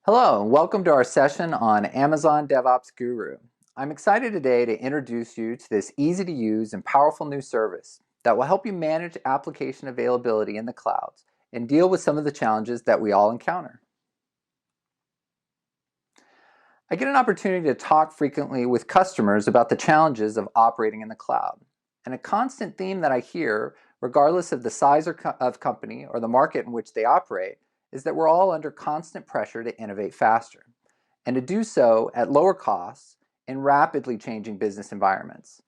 Hello, and welcome to our session on Amazon DevOps Guru. I'm excited today to introduce you to this easy-to-use and powerful new service that will help you manage application availability in the clouds and deal with some of the challenges that we all encounter. I get an opportunity to talk frequently with customers about the challenges of operating in the cloud. And a constant theme that I hear, regardless of the size of company or the market in which they operate, is that we're all under constant pressure to innovate faster and to do so at lower costs in rapidly changing business environments.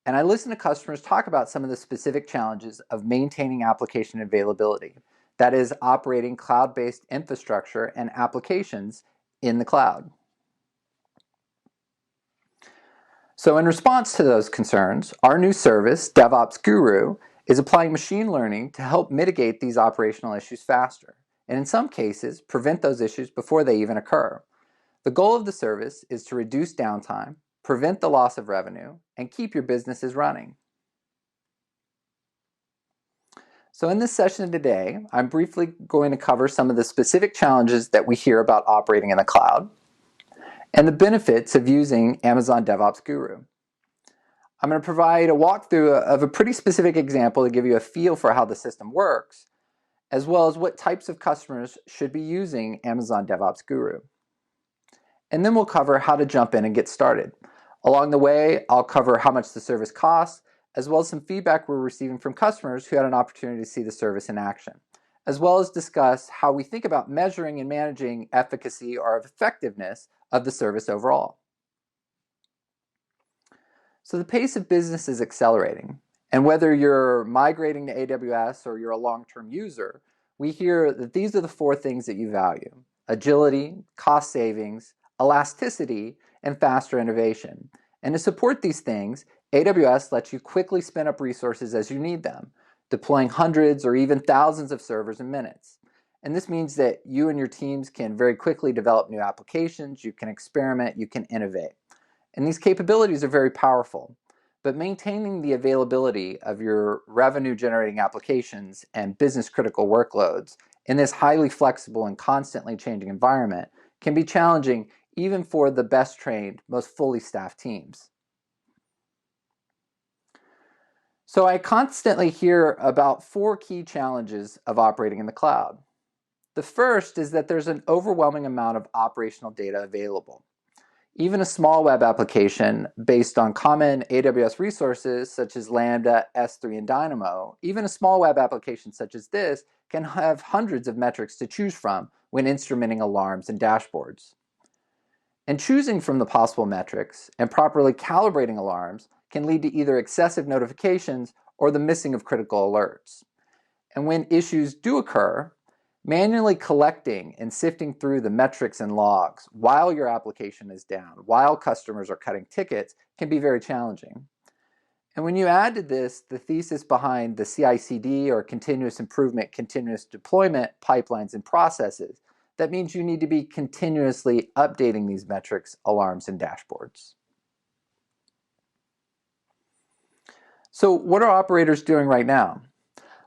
And I listen to customers talk about some of the specific challenges of maintaining application availability, that is, operating cloud-based infrastructure and applications in the cloud. So in response to those concerns, our new service, DevOps Guru, is applying machine learning to help mitigate these operational issues faster, and in some cases, prevent those issues before they even occur. The goal of the service is to reduce downtime, prevent the loss of revenue, and keep your businesses running. So in this session today, I'm briefly going to cover some of the specific challenges that we hear about operating in the cloud and the benefits of using Amazon DevOps Guru. I'm going to provide a walkthrough of a pretty specific example to give you a feel for how the system works, as well as what types of customers should be using Amazon DevOps Guru. And then we'll cover how to jump in and get started. Along the way, I'll cover how much the service costs, as well as some feedback we're receiving from customers who had an opportunity to see the service in action, as well as discuss how we think about measuring and managing efficacy or effectiveness of the service overall. So the pace of business is accelerating, and whether you're migrating to AWS or you're a long-term user, we hear that these are the four things that you value: agility, cost savings, elasticity, and faster innovation. And to support these things, AWS lets you quickly spin up resources as you need them, deploying hundreds or even thousands of servers in minutes. And this means that you and your teams can very quickly develop new applications, you can experiment, you can innovate. And these capabilities are very powerful, but maintaining the availability of your revenue-generating applications and business-critical workloads in this highly flexible and constantly changing environment can be challenging even for the best-trained, most fully staffed teams. So I constantly hear about four key challenges of operating in the cloud. The first is that there's an overwhelming amount of operational data available. Even a small web application based on common AWS resources such as Lambda, S3, and Dynamo, even a small web application such as this can have hundreds of metrics to choose from when instrumenting alarms and dashboards. And choosing from the possible metrics and properly calibrating alarms can lead to either excessive notifications or the missing of critical alerts. And when issues do occur, manually collecting and sifting through the metrics and logs while your application is down, while customers are cutting tickets, can be very challenging. And when you add to this the thesis behind the CI/CD or continuous improvement, continuous deployment pipelines and processes, that means you need to be continuously updating these metrics, alarms, and dashboards. So what are operators doing right now?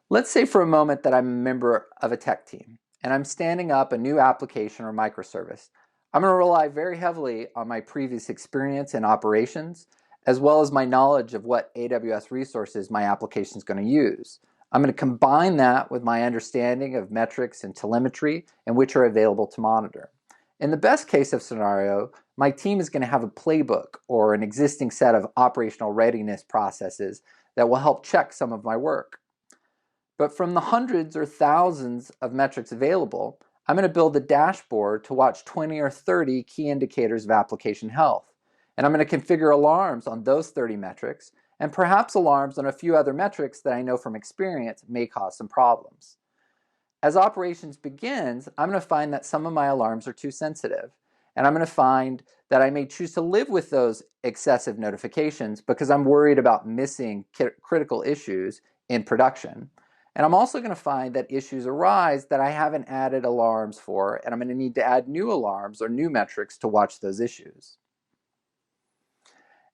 Let's say for a moment that I'm a member of a tech team and I'm standing up a new application or microservice. I'm going to rely very heavily on my previous experience in operations, as well as my knowledge of what AWS resources my application is going to use. I'm going to combine that with my understanding of metrics and telemetry and which are available to monitor. In the best case of scenario, my team is going to have a playbook or an existing set of operational readiness processes that will help check some of my work. But from the hundreds or thousands of metrics available, I'm going to build a dashboard to watch 20 or 30 key indicators of application health. And I'm going to configure alarms on those 30 metrics, and perhaps alarms on a few other metrics that I know from experience may cause some problems. As operations begins, I'm going to find that some of my alarms are too sensitive. And I'm going to find that I may choose to live with those excessive notifications because I'm worried about missing critical issues in production. And I'm also going to find that issues arise that I haven't added alarms for, and I'm going to need to add new alarms or new metrics to watch those issues.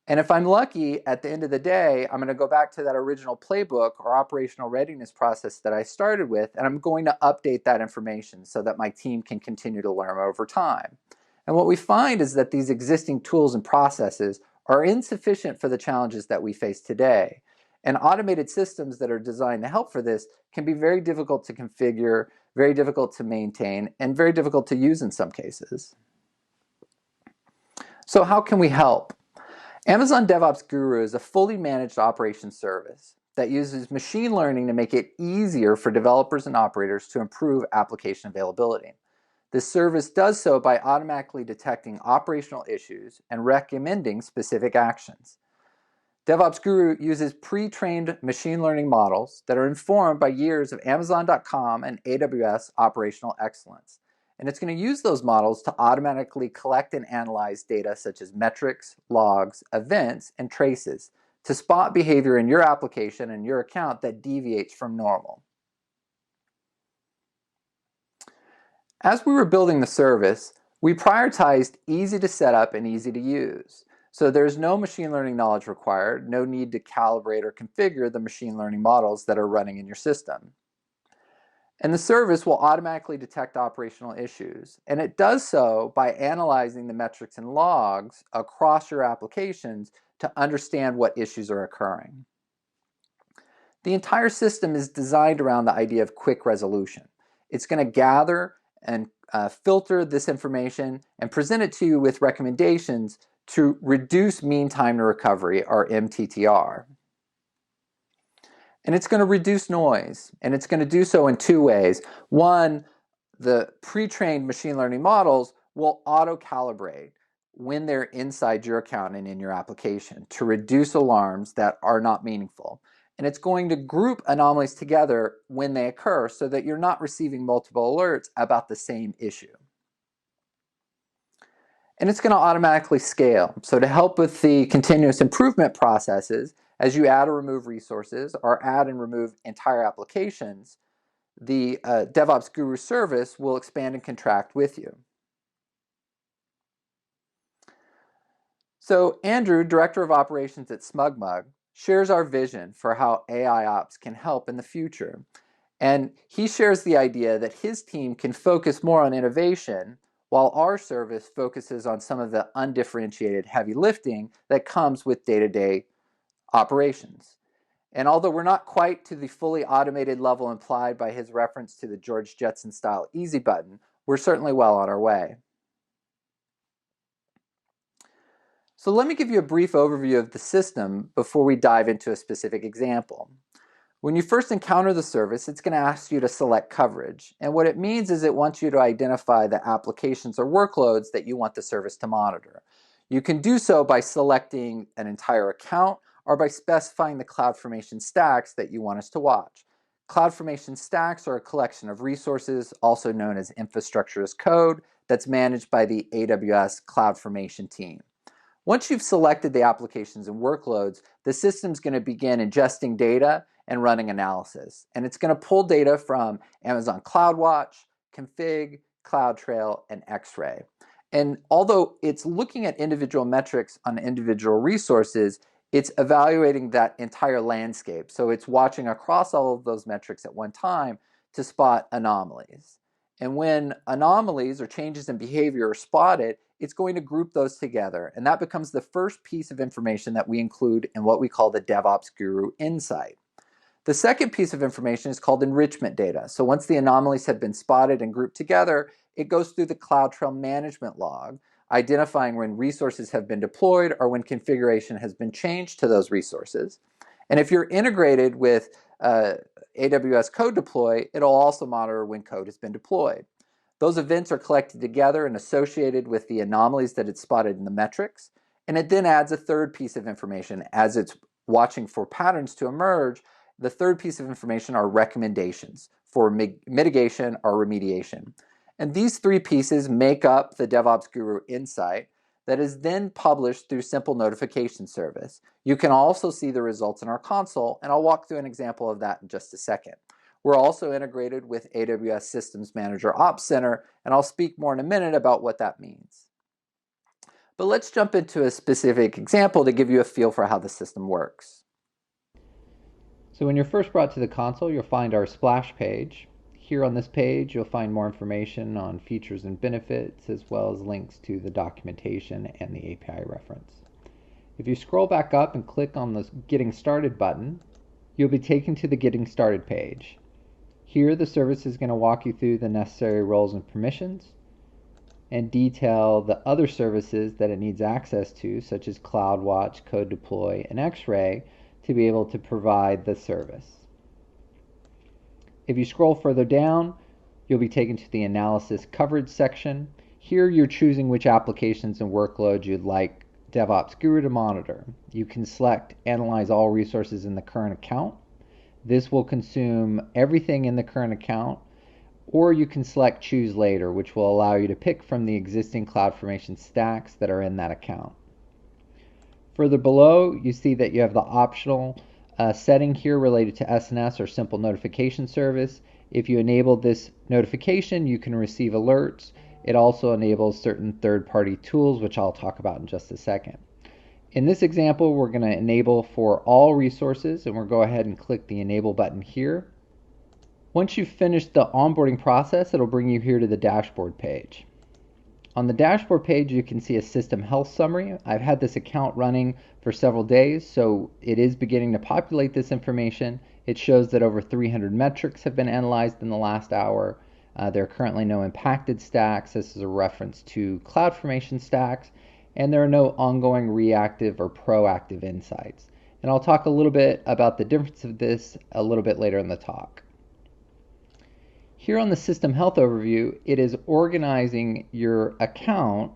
And if I'm lucky, at the end of the day, I'm going to go back to that original playbook or operational readiness process that I started with, and I'm going to update that information so that my team can continue to learn over time. And what we find is that these existing tools and processes are insufficient for the challenges that we face today. And automated systems that are designed to help for this can be very difficult to configure, very difficult to maintain, and very difficult to use in some cases. So how can we help? Amazon DevOps Guru is a fully managed operations service that uses machine learning to make it easier for developers and operators to improve application availability. This service does so by automatically detecting operational issues and recommending specific actions. DevOps Guru uses pre-trained machine learning models that are informed by years of Amazon.com and AWS operational excellence. And it's going to use those models to automatically collect and analyze data such as metrics, logs, events, and traces to spot behavior in your application and your account that deviates from normal. As we were building the service, we prioritized easy to set up and easy to use. So there's no machine learning knowledge required, no need to calibrate or configure the machine learning models that are running in your system. And the service will automatically detect operational issues. And it does so by analyzing the metrics and logs across your applications to understand what issues are occurring. The entire system is designed around the idea of quick resolution. It's going to gather and filter this information and present it to you with recommendations to reduce mean time to recovery, or MTTR. And it's going to reduce noise, and it's going to do so in two ways. One, the pre-trained machine learning models will auto-calibrate when they're inside your account and in your application to reduce alarms that are not meaningful. And it's going to group anomalies together when they occur so that you're not receiving multiple alerts about the same issue. And it's going to automatically scale. So to help with the continuous improvement processes, as you add or remove resources or add and remove entire applications, the DevOps Guru service will expand and contract with you. So Andrew, Director of Operations at SmugMug, shares our vision for how AI ops can help in the future. And he shares the idea that his team can focus more on innovation while our service focuses on some of the undifferentiated heavy lifting that comes with day-to-day operations. And although we're not quite to the fully automated level implied by his reference to the George Jetson style easy button, we're certainly well on our way. So let me give you a brief overview of the system before we dive into a specific example. When you first encounter the service, it's going to ask you to select coverage. And what it means is it wants you to identify the applications or workloads that you want the service to monitor. You can do so by selecting an entire account or by specifying the CloudFormation stacks that you want us to watch. CloudFormation stacks are a collection of resources, also known as infrastructure as code, that's managed by the AWS CloudFormation team. Once you've selected the applications and workloads, the system's going to begin ingesting data and running analysis. And it's going to pull data from Amazon CloudWatch, Config, CloudTrail, and X-Ray. And although it's looking at individual metrics on individual resources, it's evaluating that entire landscape. So it's watching across all of those metrics at one time to spot anomalies. And when anomalies or changes in behavior are spotted, it's going to group those together. And that becomes the first piece of information that we include in what we call the DevOps Guru Insight. The second piece of information is called enrichment data. So once the anomalies have been spotted and grouped together, it goes through the CloudTrail management log, identifying when resources have been deployed or when configuration has been changed to those resources. And if you're integrated with AWS Code Deploy, it'll also monitor when code has been deployed. Those events are collected together and associated with the anomalies that it's spotted in the metrics. And it then adds a third piece of information as it's watching for patterns to emerge. The third piece of information are recommendations for mitigation or remediation. And these three pieces make up the DevOps Guru Insight that is then published through Simple Notification Service. You can also see the results in our console, and I'll walk through an example of that in just a second. We're also integrated with AWS Systems Manager Ops Center, and I'll speak more in a minute about what that means. But let's jump into a specific example to give you a feel for how the system works. So when you're first brought to the console, you'll find our splash page. Here on this page, you'll find more information on features and benefits, as well as links to the documentation and the API reference. If you scroll back up and click on the Getting Started button, you'll be taken to the Getting Started page. Here, the service is going to walk you through the necessary roles and permissions and detail the other services that it needs access to, such as CloudWatch, Code Deploy, and X-Ray, to be able to provide the service. If you scroll further down, you'll be taken to the Analysis Coverage section. Here you're choosing which applications and workloads you'd like DevOps Guru to monitor. You can select Analyze All Resources in the current account. This will consume everything in the current account, or you can select Choose Later, which will allow you to pick from the existing CloudFormation stacks that are in that account. Further below, you see that you have the optional setting here related to SNS or Simple Notification Service. If you enable this notification, you can receive alerts. It also enables certain third-party tools, which I'll talk about in just a second. In this example, we're going to enable for all resources, and we'll go ahead and click the Enable button here. Once you've finished the onboarding process, it'll bring you here to the dashboard page. On the dashboard page, you can see a system health summary. I've had this account running for several days, so it is beginning to populate this information. It shows that over 300 metrics have been analyzed in the last hour. There are currently no impacted stacks. This is a reference to CloudFormation stacks, and there are no ongoing reactive or proactive insights. And I'll talk a little bit about the difference of this a little bit later in the talk. Here on the System Health Overview, it is organizing your account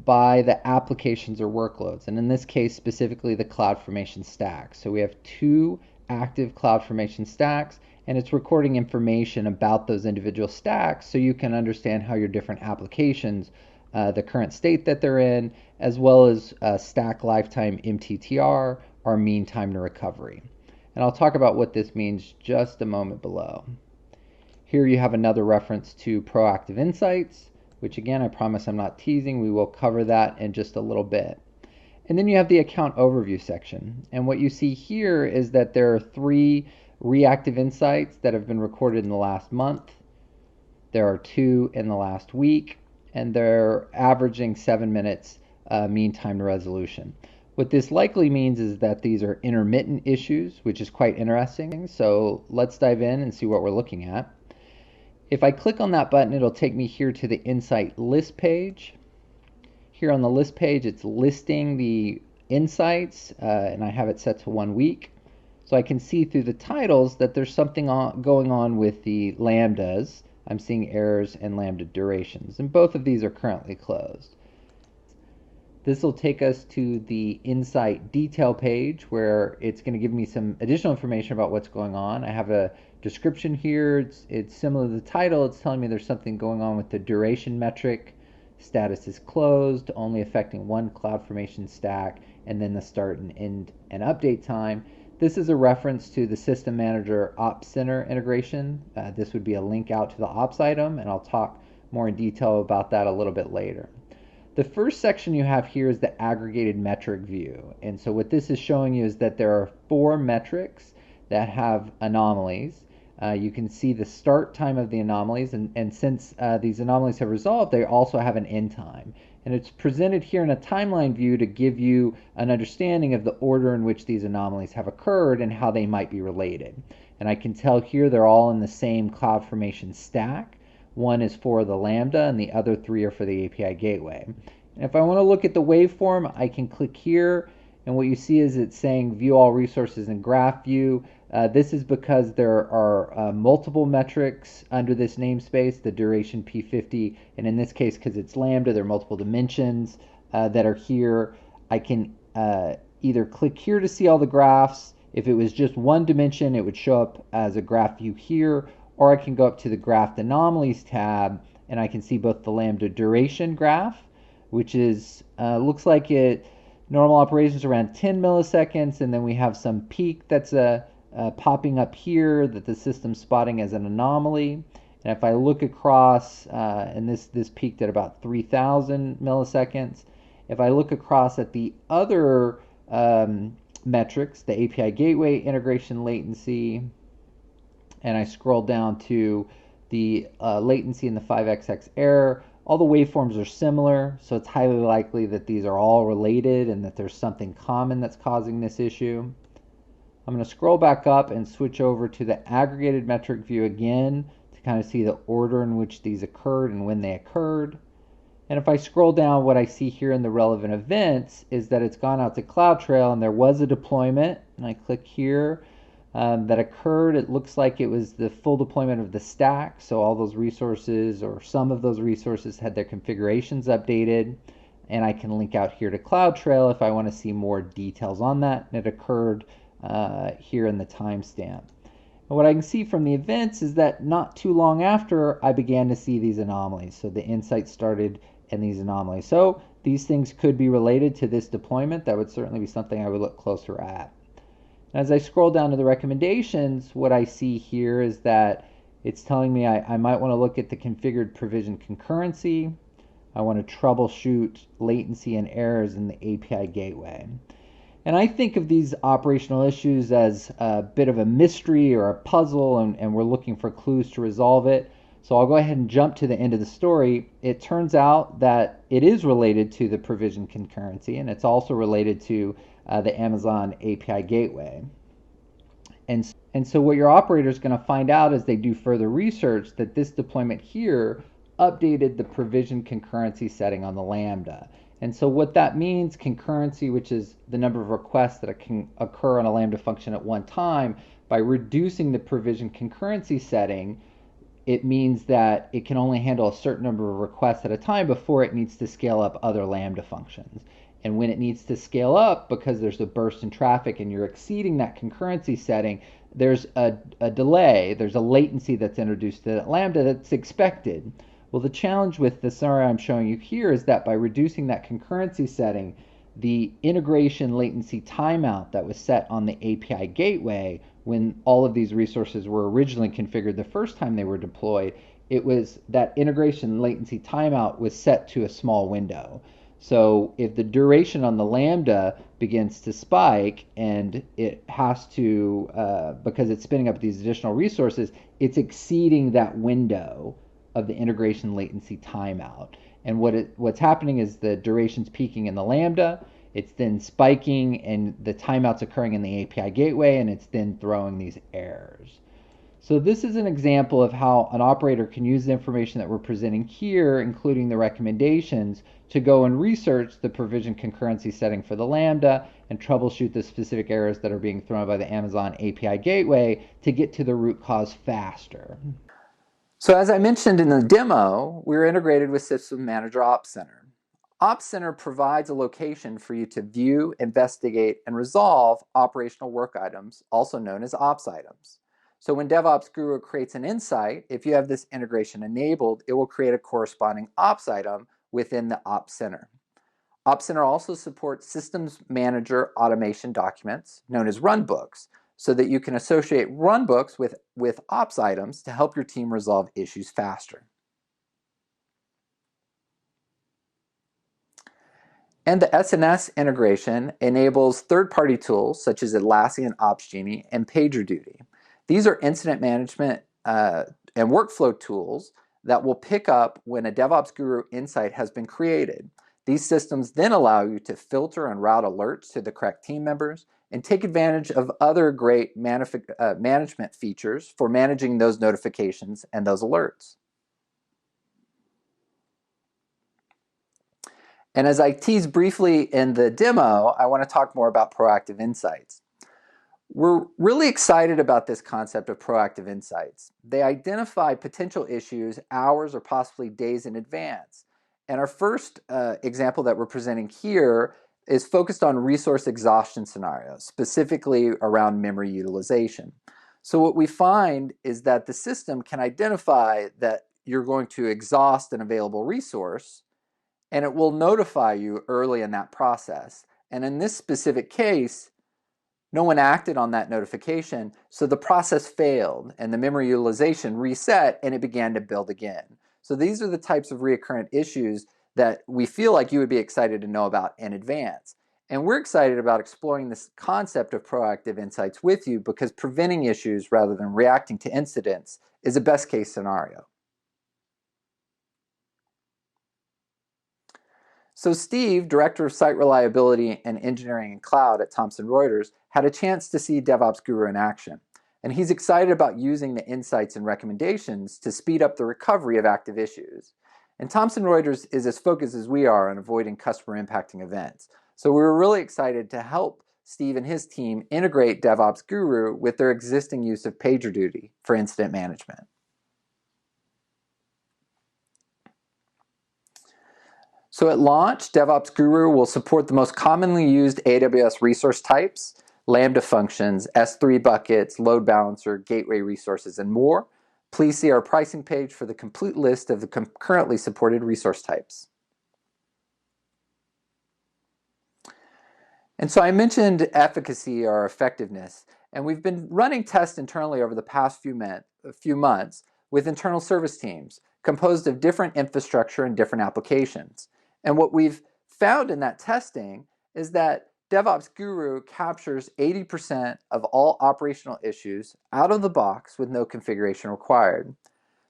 by the applications or workloads, and in this case, specifically the CloudFormation stack. So we have 2 active CloudFormation stacks, and it's recording information about those individual stacks so you can understand how your different applications, the current state that they're in, as well as stack lifetime MTTR, or mean time to recovery. And I'll talk about what this means just a moment below. Here you have another reference to proactive insights, which again, I promise I'm not teasing. We will cover that in just a little bit. And then you have the account overview section. And what you see here is that there are 3 reactive insights that have been recorded in the last month. There are 2 in the last week, and they're averaging 7 minutes mean time to resolution. What this likely means is that these are intermittent issues, which is quite interesting. So let's dive in and see what we're looking at. If I click on that button, it'll take me here to the Insight List page. Here on the list page, it's listing the insights, and I have it set to 1 week. So I can see through the titles that there's something going on with the lambdas. I'm seeing errors and lambda durations, and both of these are currently closed. This will take us to the Insight Detail page, where it's going to give me some additional information about what's going on. I have a description here. It's similar to the title. It's telling me there's something going on with the duration metric. Status is closed, only affecting 1 CloudFormation stack, and then the start and end and update time. This is a reference to the System Manager Ops Center integration. This would be a link out to the ops item, and I'll talk more in detail about that a little bit later. The first section you have here is the aggregated metric view. And so what this is showing you is that there are 4 metrics that have anomalies. You can see the start time of the anomalies, and since these anomalies have resolved, they also have an end time. And it's presented here in a timeline view to give you an understanding of the order in which these anomalies have occurred and how they might be related. And I can tell here they're all in the same CloudFormation stack. 1 is for the Lambda, and the other 3 are for the API gateway. And if I want to look at the waveform, I can click here, and what you see is it's saying View All Resources in Graph View. This is because there are multiple metrics under this namespace, the duration P50, and in this case, because it's Lambda, there are multiple dimensions that are here. I can either click here to see all the graphs. If it was just 1 dimension, it would show up as a graph view here, or I can go up to the Graph Anomalies tab, and I can see both the Lambda duration graph, which is looks like it normal operations around 10 milliseconds, and then we have some peak that's popping up here that the system's spotting as an anomaly. And if I look across, and this peaked at about 3,000 milliseconds. If I look across at the other metrics, the API gateway integration latency, and I scroll down to the latency and the 5xx error, all the waveforms are similar, so it's highly likely that these are all related and that there's something common that's causing this issue. I'm going to scroll back up and switch over to the aggregated metric view again to kind of see the order in which these occurred and when they occurred. And if I scroll down, what I see here in the relevant events is that it's gone out to CloudTrail and there was a deployment, and I click here, that occurred. It looks like it was the full deployment of the stack, so all those resources or some of those resources had their configurations updated, and I can link out here to CloudTrail if I want to see more details on that, and it occurred here in the timestamp. And what I can see from the events is that not too long after, I began to see these anomalies. So the insights started and these anomalies. So these things could be related to this deployment. That would certainly be something I would look closer at. As I scroll down to the recommendations, what I see here is that it's telling me I might want to look at the configured provision concurrency. I want to troubleshoot latency and errors in the API gateway. And I think of these operational issues as a bit of a mystery or a puzzle, and we're looking for clues to resolve it. So I'll go ahead and jump to the end of the story. It turns out that it is related to the provision concurrency, and it's also related to the Amazon API gateway. And so what your operator is going to find out as they do further research that this deployment here updated the provision concurrency setting on the Lambda. And so what that means, concurrency, which is the number of requests that can occur on a Lambda function at one time, by reducing the provision concurrency setting, it means that it can only handle a certain number of requests at a time before it needs to scale up other Lambda functions. And when it needs to scale up, because there's a burst in traffic and you're exceeding that concurrency setting, there's a delay, there's a latency that's introduced to that Lambda that's expected. Well, the challenge with the scenario I'm showing you here is that by reducing that concurrency setting, the integration latency timeout that was set on the API gateway when all of these resources were originally configured the first time they were deployed, it was that integration latency timeout was set to a small window. So if the duration on the Lambda begins to spike and it has to, because it's spinning up these additional resources, it's exceeding that window of the integration latency timeout. And what's happening is the duration's peaking in the Lambda, it's then spiking, and the timeout's occurring in the API gateway, and it's then throwing these errors. So this is an example of how an operator can use the information that we're presenting here, including the recommendations, to go and research the provision concurrency setting for the Lambda and troubleshoot the specific errors that are being thrown by the Amazon API gateway to get to the root cause faster. So as I mentioned in the demo, we're integrated with System Manager Ops Center. Ops Center provides a location for you to view, investigate, and resolve operational work items, also known as ops items. So when DevOps Guru creates an insight, if you have this integration enabled, it will create a corresponding ops item within the Ops Center. Ops Center also supports Systems Manager automation documents, known as runbooks, so that you can associate runbooks with ops items to help your team resolve issues faster. And the SNS integration enables third-party tools such as Atlassian Opsgenie and PagerDuty. These are incident management and workflow tools that will pick up when a DevOps Guru insight has been created. These systems then allow you to filter and route alerts to the correct team members and take advantage of other great management features for managing those notifications and those alerts. And as I teased briefly in the demo, I want to talk more about proactive insights. We're really excited about this concept of proactive insights. They identify potential issues hours or possibly days in advance. And our first example that we're presenting here is focused on resource exhaustion scenarios, specifically around memory utilization. So what we find is that the system can identify that you're going to exhaust an available resource, and it will notify you early in that process. And in this specific case, no one acted on that notification, so the process failed and the memory utilization reset and it began to build again. So these are the types of recurrent issues that we feel like you would be excited to know about in advance. And we're excited about exploring this concept of proactive insights with you because preventing issues rather than reacting to incidents is a best case scenario. So Steve, Director of Site Reliability and Engineering and Cloud at Thompson Reuters, had a chance to see DevOps Guru in action. And he's excited about using the insights and recommendations to speed up the recovery of active issues. And Thomson Reuters is as focused as we are on avoiding customer impacting events. So we were really excited to help Steve and his team integrate DevOps Guru with their existing use of PagerDuty for incident management. So at launch, DevOps Guru will support the most commonly used AWS resource types, Lambda functions, S3 buckets, load balancer, gateway resources, and more. Please see our pricing page for the complete list of the currently supported resource types. And so I mentioned efficacy or effectiveness, and we've been running tests internally over the past few months with internal service teams composed of different infrastructure and different applications. And what we've found in that testing is that DevOps Guru captures 80% of all operational issues out of the box with no configuration required.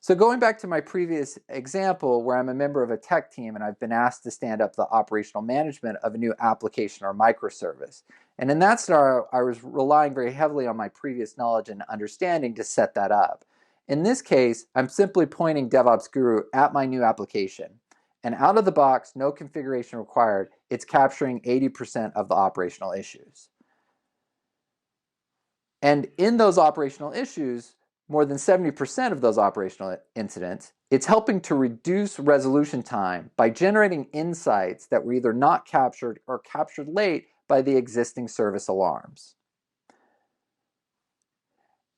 So going back to my previous example where I'm a member of a tech team and I've been asked to stand up the operational management of a new application or microservice. And in that scenario, I was relying very heavily on my previous knowledge and understanding to set that up. In this case, I'm simply pointing DevOps Guru at my new application. And out of the box, no configuration required, it's capturing 80% of the operational issues. And in those operational issues, more than 70% of those operational incidents, it's helping to reduce resolution time by generating insights that were either not captured or captured late by the existing service alarms.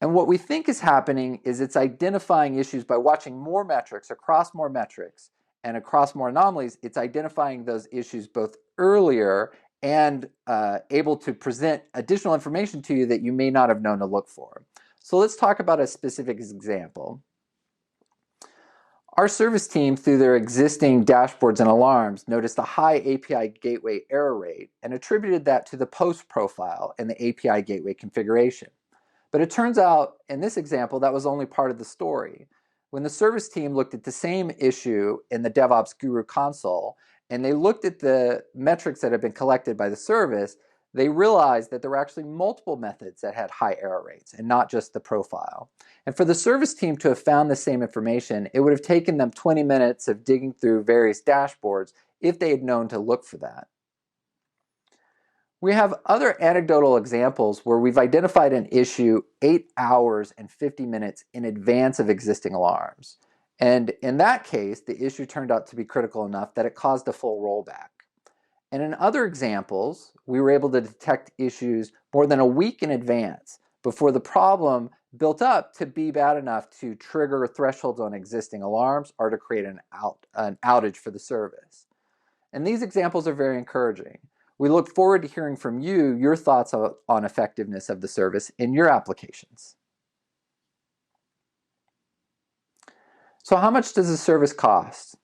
And what we think is happening is it's identifying issues by watching more metrics, across more metrics, and across more anomalies. It's identifying those issues both earlier and able to present additional information to you that you may not have known to look for. So let's talk about a specific example. Our service team, through their existing dashboards and alarms, noticed a high API gateway error rate and attributed that to the post profile in the API gateway configuration. But it turns out, in this example, that was only part of the story. When the service team looked at the same issue in the DevOps Guru console, and they looked at the metrics that had been collected by the service, they realized that there were actually multiple methods that had high error rates and not just the profile. And for the service team to have found the same information, it would have taken them 20 minutes of digging through various dashboards if they had known to look for that. We have other anecdotal examples where we've identified an issue 8 hours and 50 minutes in advance of existing alarms. And in that case, the issue turned out to be critical enough that it caused a full rollback. And in other examples, we were able to detect issues more than a week in advance before the problem built up to be bad enough to trigger thresholds on existing alarms or to create an outage for the service. And these examples are very encouraging. We look forward to hearing from you your thoughts on effectiveness of the service in your applications. So how much does the service cost?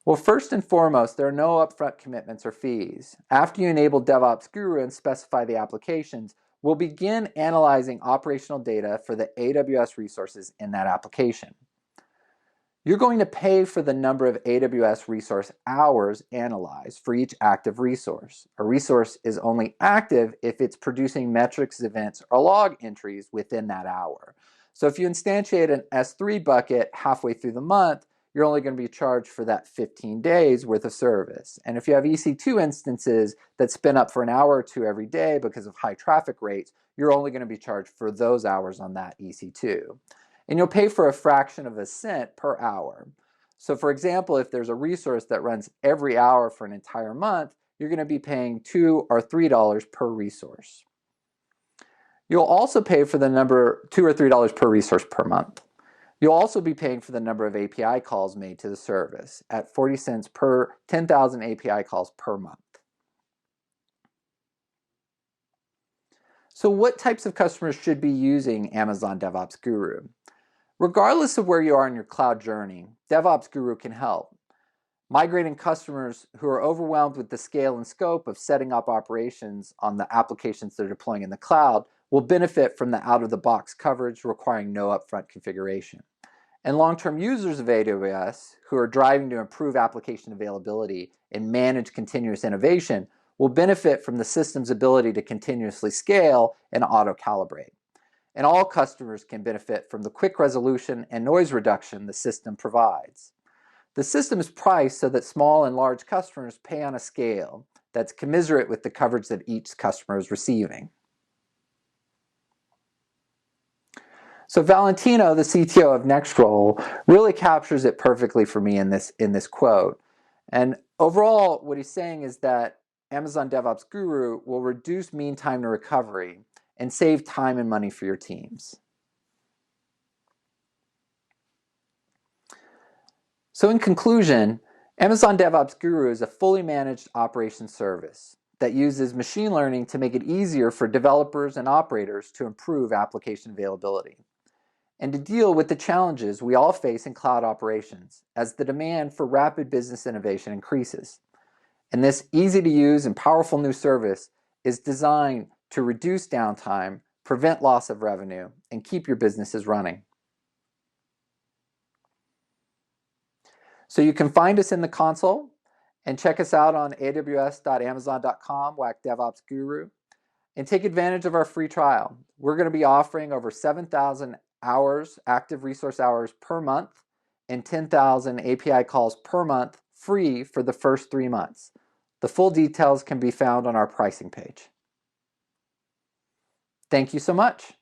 Well, first and foremost, there are no upfront commitments or fees. After you enable DevOps Guru and specify the applications, we'll begin analyzing operational data for the AWS resources in that application. You're going to pay for the number of AWS resource hours analyzed for each active resource. A resource is only active if it's producing metrics, events, or log entries within that hour. So if you instantiate an S3 bucket halfway through the month, you're only going to be charged for that 15 days worth of service. And if you have EC2 instances that spin up for an hour or two every day because of high traffic rates, you're only going to be charged for those hours on that EC2. And you'll pay for a fraction of a cent per hour. So for example, if there's a resource that runs every hour for an entire month, you're going to be paying $2 or $3 per resource. You'll also pay for the number $2 or $3 per resource per month. You'll also be paying for the number of API calls made to the service at 40 cents per 10,000 API calls per month. So what types of customers should be using Amazon DevOps Guru? Regardless of where you are in your cloud journey, DevOps Guru can help. Migrating customers who are overwhelmed with the scale and scope of setting up operations on the applications they're deploying in the cloud will benefit from the out-of-the-box coverage requiring no upfront configuration. And long-term users of AWS who are driving to improve application availability and manage continuous innovation will benefit from the system's ability to continuously scale and auto-calibrate. And all customers can benefit from the quick resolution and noise reduction the system provides. The system is priced so that small and large customers pay on a scale that's commensurate with the coverage that each customer is receiving. So Valentino, the CTO of Nextroll, really captures it perfectly for me in this quote. And overall, what he's saying is that Amazon DevOps Guru will reduce mean time to recovery and save time and money for your teams. So in conclusion, Amazon DevOps Guru is a fully managed operations service that uses machine learning to make it easier for developers and operators to improve application availability and to deal with the challenges we all face in cloud operations as the demand for rapid business innovation increases. And this easy-to-use and powerful new service is designed to reduce downtime, prevent loss of revenue, and keep your businesses running. So you can find us in the console and check us out on aws.amazon.com/DevOpsGuru and take advantage of our free trial. We're going to be offering over 7,000 hours, active resource hours per month, and 10,000 API calls per month free for the first 3 months. The full details can be found on our pricing page. Thank you so much.